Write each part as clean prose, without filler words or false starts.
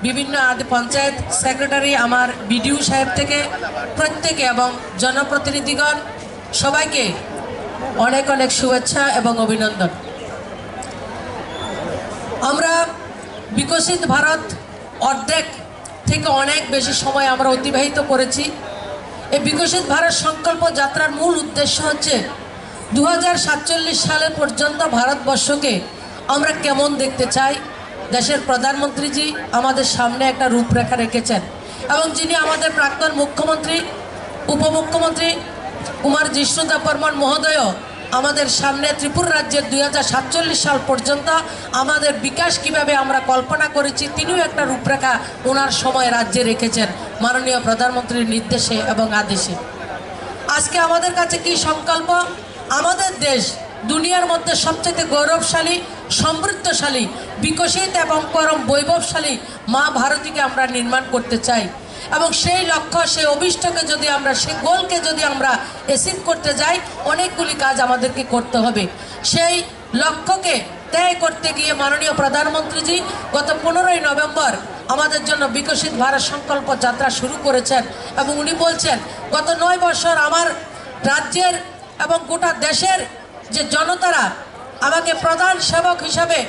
বিভিন্ন পঞ্চায়েত সেক্রেটারি, আমার বিডিও সাহেব থেকে প্রত্যেকে এবং জনপ্রতিনিধিগণ সবাইকে অনেক অনেক শুভেচ্ছা এবং অভিনন্দন। আমরা বিকশিত ভারত অর্ধেক থেকে অনেক বেশি সময় আমরা অতিবাহিত করেছি। এই বিকশিত ভারত সংকল্প যাত্রার মূল উদ্দেশ্য হচ্ছে 2047 সালের পর্যন্ত ভারতবর্ষকে আমরা কেমন দেখতে চাই। দেশের প্রধানমন্ত্রীজি আমাদের সামনে একটা রূপরেখা রেখেছেন এবং যিনি আমাদের প্রাক্তন মুখ্যমন্ত্রী উপমুখ্যমন্ত্রী কুমার জিষ্ণু দেববর্মন মহোদয়ও আমাদের সামনে ত্রিপুরা রাজ্যের 2047 সাল পর্যন্ত আমাদের বিকাশ কিভাবে আমরা কল্পনা করেছি তিনিও একটা রূপরেখা ওনার সময় রাজ্যে রেখেছেন মাননীয় প্রধানমন্ত্রীর নির্দেশে এবং আদেশে। আজকে আমাদের কাছে কি সংকল্প? আমাদের দেশ দুনিয়ার মধ্যে সবচেয়ে গৌরবশালী, সমৃদ্ধশালী, বিকশিত এবং পরম বৈভবশালী মা ভারতীকে আমরা নির্মাণ করতে চাই এবং সেই লক্ষ্য, সেই অভিষ্টকে যদি আমরা, সেই গোলকে যদি আমরা অ্যাচিভ করতে যাই, অনেকগুলি কাজ আমাদেরকে করতে হবে। সেই লক্ষ্যকে ত্যাগ করতে গিয়ে মাননীয় প্রধানমন্ত্রীজি গত 15ই নভেম্বর আমাদের জন্য বিকশিত ভারত সংকল্প যাত্রা শুরু করেছেন এবং উনি বলছেন গত 9 বছর আমার রাজ্যের এবং গোটা দেশের যে জনতারা আমাকে প্রধান সেবক হিসাবে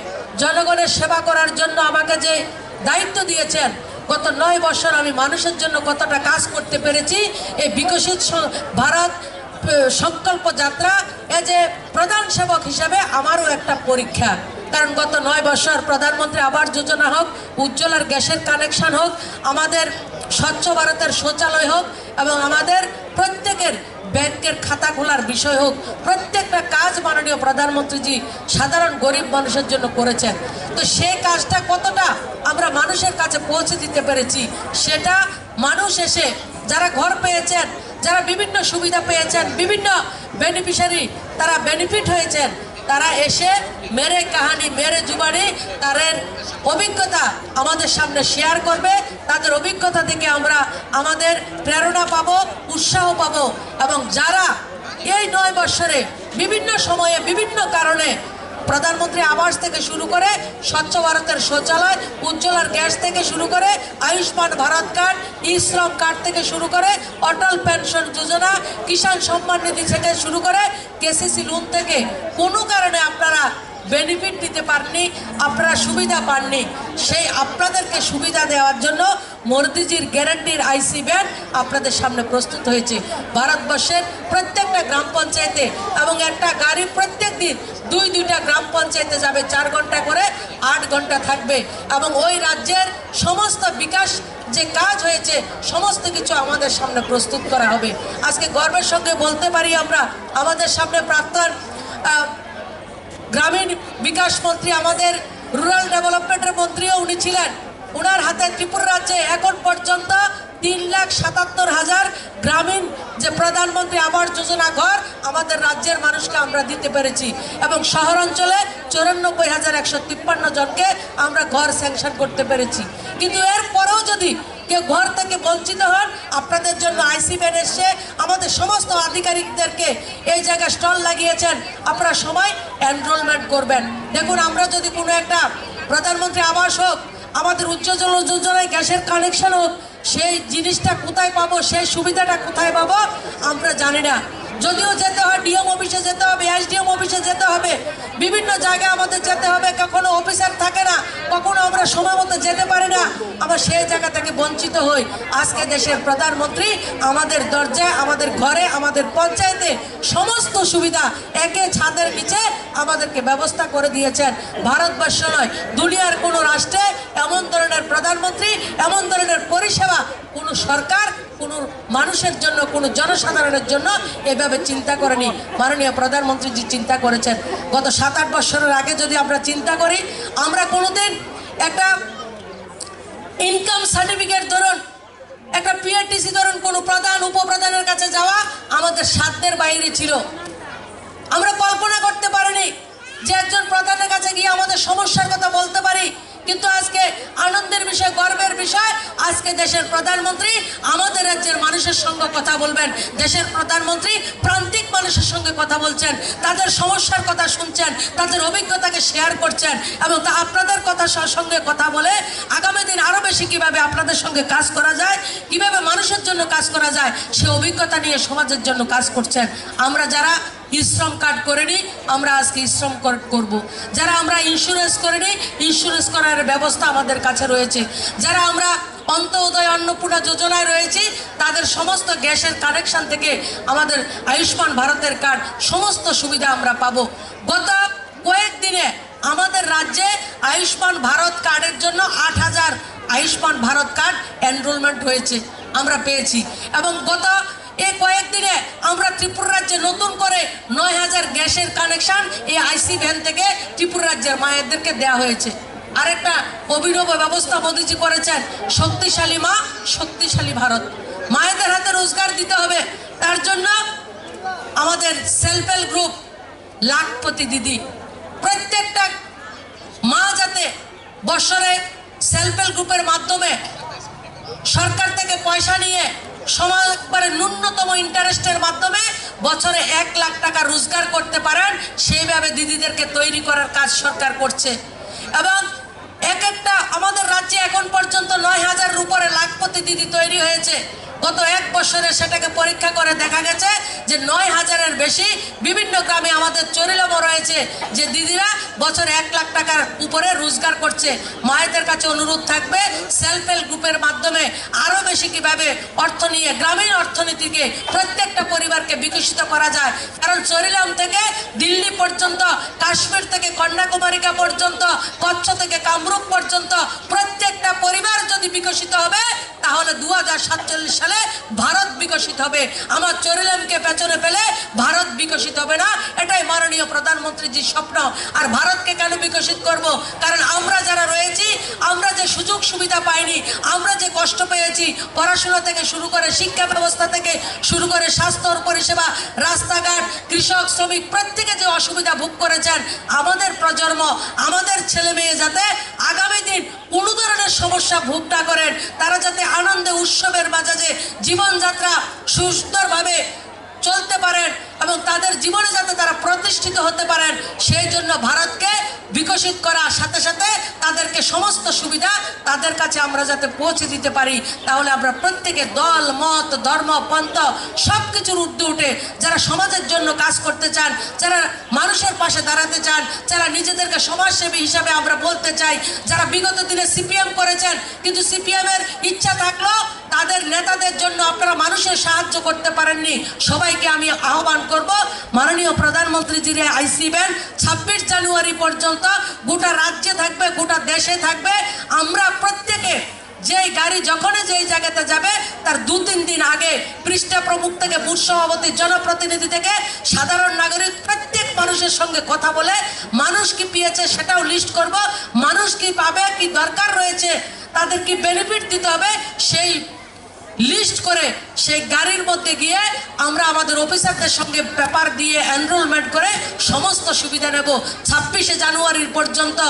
জনগণের সেবা করার জন্য আমাকে যে দায়িত্ব দিয়েছেন, গত 9 বছর আমি মানুষের জন্য কতটা কাজ করতে পেরেছি এই বিকশিত ভারত সংকল্প যাত্রা এজ এ প্রধান সেবক হিসাবে আমারও একটা পরীক্ষা। কারণ গত 9 বছর প্রধানমন্ত্রী আবাস যোজনা হোক, উজ্জ্বলার গ্যাসের কানেকশন হোক, আমাদের স্বচ্ছ ভারতের শৌচালয় হোক এবং আমাদের প্রত্যেকের ব্যাংকের খাতা খোলার বিষয় হোক, প্রত্যেকটা কাজ মাননীয় প্রধানমন্ত্রীজি সাধারণ গরিব মানুষের জন্য করেছেন। তো সেই কাজটা কতটা আমরা মানুষের কাছে পৌঁছে দিতে পেরেছি, সেটা মানুষ এসে যারা ঘর পেয়েছেন, যারা বিভিন্ন সুবিধা পেয়েছেন, বিভিন্ন বেনিফিশিয়ারি তারা বেনিফিট হয়েছেন, তারা এসে মেরে কাহানি মেরে জুবানি তাদের অভিজ্ঞতা আমাদের সামনে শেয়ার করবে। তাদের অভিজ্ঞতা থেকে আমরা আমাদের প্রেরণা পাবো, উৎসাহ পাবো এবং যারা এই 9 বছরে বিভিন্ন সময়ে বিভিন্ন কারণে প্রধানমন্ত্রী আবাস থেকে শুরু করে স্বচ্ছ ভারতের শৌচালয়, উজ্জ্বলার গ্যাস থেকে শুরু করে আয়ুষ্মান ভারত কার্ড, ই-শ্রম কার্ড থেকে শুরু করে অটল পেনশন যোজনা, কিষাণ সম্মান নিধি থেকে শুরু করে কেসিসি লোন থেকে কোনো কারণে আপনারা বেনিফিট দিতে পারেননি, আপনারা সুবিধা পাননি, সেই আপনাদেরকে সুবিধা দেওয়ার জন্য মোদিজির গ্যারান্টির আইসি ব্যান আপনাদের সামনে প্রস্তুত হয়েছে। ভারতবর্ষের প্রত্যেকটা গ্রাম পঞ্চায়েতে এবং একটা গাড়ি প্রত্যেক দিন 2-2টা গ্রাম পঞ্চায়েতে যাবে, 4 ঘন্টা করে 8 ঘন্টা থাকবে এবং ওই রাজ্যের সমস্ত বিকাশ যে কাজ হয়েছে সমস্ত কিছু আমাদের সামনে প্রস্তুত করা হবে। আজকে গর্বের সঙ্গে বলতে পারি আমরা, আমাদের সামনে প্রাক্তন গ্রামীণ বিকাশ মন্ত্রী, আমাদের রুরাল ডেভেলপমেন্টের মন্ত্রীও উনি ছিলেন। ওনার হাতে ত্রিপুরা রাজ্যে এখন পর্যন্ত 3,77,000 গ্রামীণ যে প্রধানমন্ত্রী আবাস যোজনা ঘর আমাদের রাজ্যের মানুষকে আমরা দিতে পেরেছি এবং শহর অঞ্চলে 94,153 জনকে আমরা ঘর স্যাংশন করতে পেরেছি। কিন্তু এরপরেও যদি কেউ ঘর থেকে বঞ্চিত হন, আপনাদের জন্য আইসি ব্যান এসছে, আমাদের সমস্ত আধিকারিকদেরকে এই জায়গায় স্টল লাগিয়েছেন, আপনারা সবাই এনরোলমেন্ট করবেন। দেখুন, আমরা যদি কোনো একটা প্রধানমন্ত্রী আবাস হোক, আমাদের উজ্জ্বলা যোজনায় গ্যাসের কানেকশন হোক, সেই জিনিসটা কোথায় পাবো, সেই সুবিধাটা কোথায় পাবো আমরা জানি না। যদিও যেতে হয় ডিএম অফিসে যেতে হবে, এসডিএম অফিসে যেতে হবে, বিভিন্ন জায়গায় আমাদের যেতে হবে, কখনো অফিসার থাকে না, কখনো আমরা সময় মতো যেতে পারি না, আমরা সেই জায়গা থেকে বঞ্চিত হই। আজকে দেশের প্রধানমন্ত্রী আমাদের দরজায়, আমাদের ঘরে, আমাদের পঞ্চায়েতে সমস্ত সুবিধা একে ছাদের নিচে আমাদেরকে ব্যবস্থা করে দিয়েছেন। ভারতবর্ষ নয়, দুনিয়ার কোনো রাষ্ট্রে এমন ধরনের প্রধানমন্ত্রী, এমন ধরনের পরিষেবা কোনো সরকার কোনো মানুষের জন্য, কোনো জনসাধারণের জন্য এভাবে চিন্তা করেনি। মাননীয় প্রধানমন্ত্রীজি চিন্তা করেছেন। গত 7-8 বছরের আগে যদি আমরা চিন্তা করি, আমরা কোনোদিন একটা ইনকাম সার্টিফিকেট ধরুন, একটা পিআরটিসি ধরুন, কোনো প্রধান উপপ্রধানের কাছে যাওয়া আমাদের সাধ্যের বাইরে ছিল। আমরা কল্পনা করতে পারিনি যে একজন প্রধানের কাছে গিয়ে আমাদের সমস্যার কথা বলতে পারি। কিন্তু আজকে আনন্দের বিষয়, গর্বের বিষয়, আজকে দেশের প্রধানমন্ত্রী আমাদের রাজ্যের মানুষের সঙ্গে কথা বলবেন। দেশের প্রধানমন্ত্রী প্রান্তিক মানুষের সঙ্গে কথা বলছেন, তাদের সমস্যার কথা শুনছেন, তাদের অভিজ্ঞতাকে শেয়ার করছেন এবং তা আপনাদের কথা সঙ্গে কথা বলে আগামী দিন আরও বেশি বেশি কিভাবে আপনাদের সঙ্গে কাজ করা যায়, কিভাবে মানুষের জন্য কাজ করা যায়, সে অভিজ্ঞতা নিয়ে সমাজের জন্য কাজ করছেন। আমরা যারা শ্রম কার্ড করে নিই, আমরা আজকে শ্রম কার্ড করব। যারা আমরা ইন্স্যুরেন্স করে নিই, ইন্স্যুরেন্স করার ব্যবস্থা আমাদের কাছে রয়েছে। যারা আমরা অন্তোদয় অন্নপূর্ণা যোজনায় রয়েছি, তাদের সমস্ত গ্যাসের কানেকশন থেকে আমাদের আয়ুষ্মান ভারতের কার্ড, সমস্ত সুবিধা আমরা পাবো। গত কয়েকদিনে আমাদের রাজ্যে আয়ুষ্মান ভারত কার্ডের জন্য 8,000 আয়ুষ্মান ভারত কার্ড এনরোলমেন্ট হয়েছে, আমরা পেয়েছি। এবং গত এই কয়েকদিনে আমরা ত্রিপুরা রাজ্যে নতুন করে 9,000 গ্যাসের কানেকশন এই আইসি ভ্যান থেকে ত্রিপুরা রাজ্যের মায়েদেরকে দেওয়া হয়েছে। আরেকটা অভিনব ব্যবস্থা মোদীজি করেছেন, শক্তিশালী মা শক্তিশালী ভারত। মায়েদের হাতে রোজগার দিতে হবে, তার জন্য আমাদের সেলফ হেল্প গ্রুপ লাখপতি দিদি, প্রত্যেকটা মা যাতে বছরে সেলফ হেল্প গ্রুপের মাধ্যমে সরকার থেকে পয়সা নিয়ে সমাজ একবারে ন্যূনতম ইন্টারেস্টের মাধ্যমে বছরে 1 লাখ টাকা রোজগার করতে পারেন, সেইভাবে দিদিদেরকে তৈরি করার কাজ সরকার করছে। এবং এক একটা আমাদের রাজ্যে এখন পর্যন্ত 9,000-এর উপরে লাখপতি দিদি তৈরি হয়েছে। গত 1 বছরে সেটাকে পরীক্ষা করে দেখা গেছে যে 9,000-এর বেশি বিভিন্ন গ্রামে আমাদের চরিলামও রয়েছে, যে দিদিরা বছরে 1 লাখ টাকার উপরে রোজগার করছে। মায়েদের কাছে অনুরোধ থাকবে সেলফ হেল্প গ্রুপের মাধ্যমে আরও বেশি কিভাবে অর্থ নিয়ে গ্রামীণ অর্থনীতিকে প্রত্যেকটা পরিবারকে বিকশিত করা যায়। কারণ চরিলাম থেকে দিল্লি পর্যন্ত, কাশ্মীর থেকে কন্যাকুমারিকা পর্যন্ত, কচ্ছ থেকে কামরূপ পর্যন্ত প্রত্যেকটা পরিবার যদি বিকশিত হবে, তাহলে 2047 সালে ভারত বিকশিত হবে। আমার চরিলামকে পেছনে ফেলে ভারত বিকশিত হবে না, এটাই মাননীয় প্রধানমন্ত্রীজির স্বপ্ন। আর ভারতকে কেন বিকশিত করব? কারণ আমরা যারা রয়েছি, আমরা যে সুযোগ সুবিধা পাইনি, আমরা যে কষ্ট পেয়েছি, পড়াশোনা থেকে শুরু করে শিক্ষা ব্যবস্থা থেকে শুরু করে স্বাস্থ্য পরিষেবা, রাস্তাঘাট, কৃষক, শ্রমিক প্রত্যেকে যে অসুবিধা ভোগ করেছেন, আমাদের প্রজন্ম, আমাদের ছেলে মেয়ে যাতে আগামী দিন কোনো ধরনের সমস্যা ভোগ না করেন, তারা যাতে আনন্দে উৎসবের মাঝে জীবনযাত্রা সুন্দরভাবে চলতে পারেন এবং তাদের জীবনে যাতে তারা প্রতিষ্ঠিত হতে পারেন, সেই জন্য ভারতকে বিকশিত করার সাথে সাথে তাদেরকে সমস্ত সুবিধা তাদের কাছে আমরা যাতে পৌঁছে দিতে পারি। তাহলে আমরা প্রত্যেকে দল মত ধর্ম পন্থ সব কিছুর ঊর্ধ্বে উঠে যারা সমাজের জন্য কাজ করতে চান, যারা মানুষের পাশে দাঁড়াতে চান, যারা নিজেদেরকে সমাজসেবী হিসাবে আমরা বলতে চাই, যারা বিগত দিনে সিপিএম করেছেন কিন্তু সিপিএমের ইচ্ছা থাকলেও তাদের নেতাদের জন্য আপনারা মানুষের সাহায্য করতে পারেননি, সবাইকে আমি আহ্বান করব মাননীয় প্রধানমন্ত্রীজির আইসি ব্যান 26 জানুয়ারি পর্যন্ত গোটা রাজ্যে থাকবে, গোটা দেশে থাকবে। আমরা প্রত্যেকে যেই গাড়ি যখনই যেই জায়গাতে যাবে তার 2-3 দিন আগে পৃষ্ঠা প্রমুখ থেকে বুথ সভাপতি, জনপ্রতিনিধি থেকে সাধারণ নাগরিক প্রত্যেক মানুষের সঙ্গে কথা বলে মানুষ কি পেয়েছে সেটাও লিস্ট করব, মানুষ কি পাবে, কি দরকার রয়েছে, তাদের কি বেনিফিট দিতে হবে, সেই লিস্ট করে সেই গাড়ির মধ্যে গিয়ে আমরা আমাদের অফিসারদের সঙ্গে পেপার দিয়ে এনরোলমেন্ট করে সমস্ত সুবিধা নেব। 26শে জানুয়ারির পর্যন্ত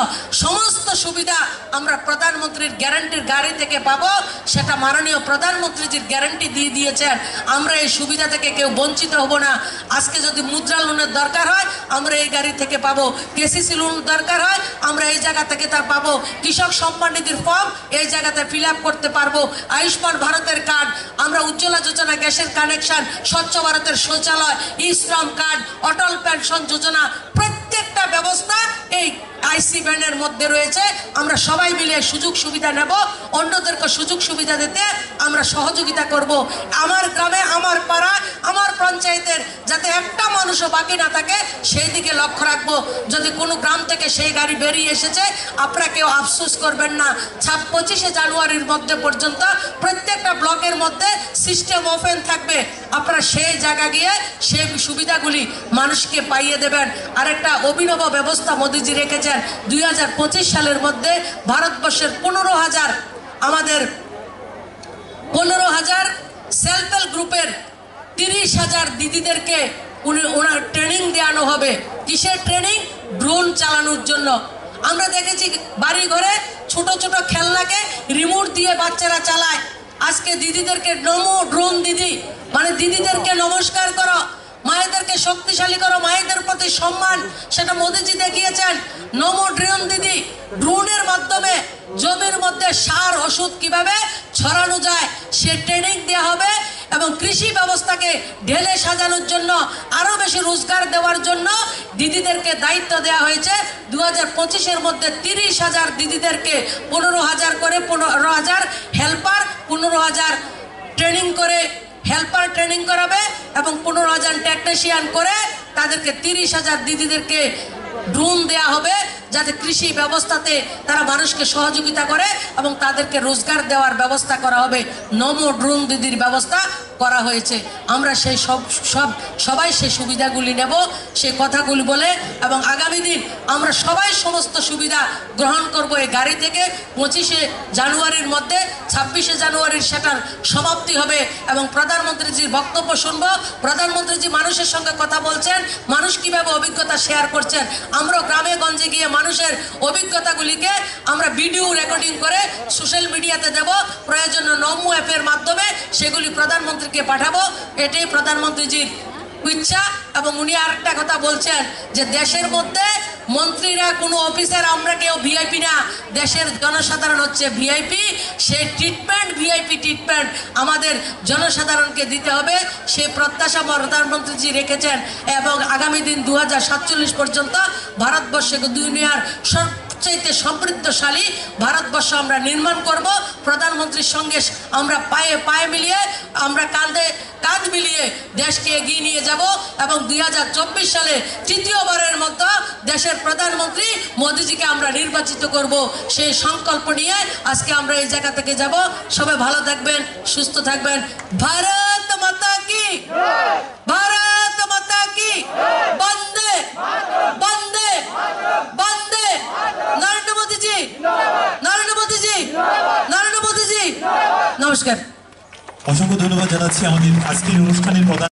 সমস্ত সুবিধা আমরা প্রধানমন্ত্রীর গ্যারান্টির গাড়ি থেকে পাবো, সেটা মাননীয় প্রধানমন্ত্রীজির গ্যারান্টি দিয়ে দিয়েছেন। আমরা এই সুবিধা থেকে কেউ বঞ্চিত হব না। আজকে যদি মুদ্রা লোনের দরকার হয় আমরা এই গাড়ি থেকে পাবো, কেসিসি লোন দরকার হয় আমরা এই জায়গা থেকে তা পাবো, কৃষক সম্মান নিধির ফর্ম এই জায়গাতে ফিল আপ করতে পারবো, আয়ুষ্মান ভারতের কার্ড, আমরা উজ্জ্বলা যোজনা গ্যাসের কানেকশন, স্বচ্ছ ভারতের শৌচালয়, ই শ্রম কার্ড, অটল পেনশন যোজনা প্রত্যেকটা ব্যবস্থা এই আইসি ব্যানের মধ্যে রয়েছে। আমরা সবাই মিলে সুযোগ সুবিধা নেব, অন্যদেরকে সুযোগ সুবিধা দিতে আমরা সহযোগিতা করব। আমার গ্রামে, আমার পাড়া, আমার পঞ্চায়েতের যাতে একটা মানুষও বাকি না থাকে সেই দিকে লক্ষ্য রাখবো। যদি কোনো গ্রাম থেকে সেই গাড়ি বেরিয়ে এসেছে আপনারা কেউ আফসোস করবেন না। 25শে জানুয়ারির মধ্যে পর্যন্ত প্রত্যেকটা ব্লকের মধ্যে সিস্টেম ওপেন থাকবে, আপনারা সেই জায়গা গিয়ে সেই সুবিধাগুলি মানুষকে পাইয়ে দেবেন। আরেকটা অভিনব ব্যবস্থা মোদিজি রেখেছেন, 2025 সালের মধ্যে ভারতবর্ষের 15,000 আমাদের 15,000 সেলফ হেল্প গ্রুপের 30,000 দিদিদেরকে ওনার ট্রেনিং দেওয়ানো হবে। কিসের ট্রেনিং? ড্রোন চালানোর জন্য। আমরা দেখেছি বাড়ি ঘরে ছোট ছোট খেলনাকে রিমোট দিয়ে বাচ্চারা চালায়। আজকে দিদিদেরকে নমো ড্রোন দিদি, মানে দিদিদেরকে নমস্কার করো, মায়েদেরকে শক্তিশালী করো, মায়েদের প্রতি সম্মান, সেটা মোদিজি দেখিয়েছেন। নমো ড্রোন দিদি, ড্রোনের মাধ্যমে জমির মধ্যে সার ওষুধ কিভাবে ছড়ানো যায় সে ট্রেনিং দেওয়া হবে এবং কৃষি ব্যবস্থাকে ঢেলে সাজানোর জন্য আরও বেশি রোজগার দেওয়ার জন্য দিদিদেরকে দায়িত্ব দেওয়া হয়েছে। 2025-এর মধ্যে 30,000 দিদিদেরকে 15,000 করে 15,000 হেল্পার 15,000 ট্রেনিং করে হেল্পার ট্রেনিং করাবে এবং 15,000 টেকনিশিয়ান করে তাদেরকে 30,000 দিদিদেরকে ড্রোন দেয়া হবে, যাতে কৃষি ব্যবস্থাতে তারা মানুষকে সহযোগিতা করে এবং তাদেরকে রোজগার দেওয়ার ব্যবস্থা করা হবে। নমো ড্রোন দিদির ব্যবস্থা করা হয়েছে। আমরা সেই সবাই সেই সুবিধাগুলি নেব, সেই কথাগুলি বলে, এবং আগামী দিন আমরা সবাই সমস্ত সুবিধা গ্রহণ করব এই গাড়ি থেকে। 25শে জানুয়ারির মধ্যে 26শে জানুয়ারির সেটার সমাপ্তি হবে এবং প্রধানমন্ত্রীজির বক্তব্য শুনব। প্রধানমন্ত্রীজি মানুষের সঙ্গে কথা বলছেন, মানুষ কীভাবে অভিজ্ঞতা শেয়ার করছেন। আমরা গ্রামে গঞ্জে গিয়ে মানুষের অভিজ্ঞতাগুলিকে আমরা ভিডিও রেকর্ডিং করে সোশ্যাল মিডিয়াতে দেব, প্রয়োজনে নমো অ্যাপের মাধ্যমে সেগুলি প্রধানমন্ত্রীকে পাঠাবো। এটাই প্রধানমন্ত্রীজির ইচ্ছা। এবং উনি আরেকটা কথা বলছেন যে দেশের মধ্যে মন্ত্রীরা কোনো অফিসার আমরা কেউ ভিআইপি না, দেশের জনসাধারণ হচ্ছে ভিআইপি। সেই ট্রিটমেন্ট ভিআইপি ট্রিটমেন্ট আমাদের জনসাধারণকে দিতে হবে, সেই প্রত্যাশা প্রধানমন্ত্রীজি রেখেছেন। এবং আগামী দিন 2047 পর্যন্ত ভারতবর্ষে দুনিয়ার সবচাইতে সমৃদ্ধশালী ভারতবর্ষ আমরা নির্মাণ করব। প্রধানমন্ত্রীর সঙ্গে আমরা পায়ে পায়ে মিলিয়ে, আমরা কাঁধে কাঁধ মিলিয়ে দেশকে এগিয়ে নিয়ে যাব এবং 2024 সালে তৃতীয়বারের মতো দেশের প্রধানমন্ত্রী মোদিজিকে আমরা নির্বাচিত করব। সেই সংকল্প নিয়ে আজকে আমরা এই জায়গা থেকে যাব। সবাই ভালো থাকবেন, সুস্থ থাকবেন। ভারত মাতা কি, ভারত মাতা কি, বন্দে বন্দে বন্দে। নরেন্দ্র মোদিজি, নরেন্দ্র মোদিজি, নরেন্দ্র মোদিজি। নমস্কার। অসংখ্য ধন্যবাদ জানাচ্ছি আমাদের আজকের অনুষ্ঠানের প্রধান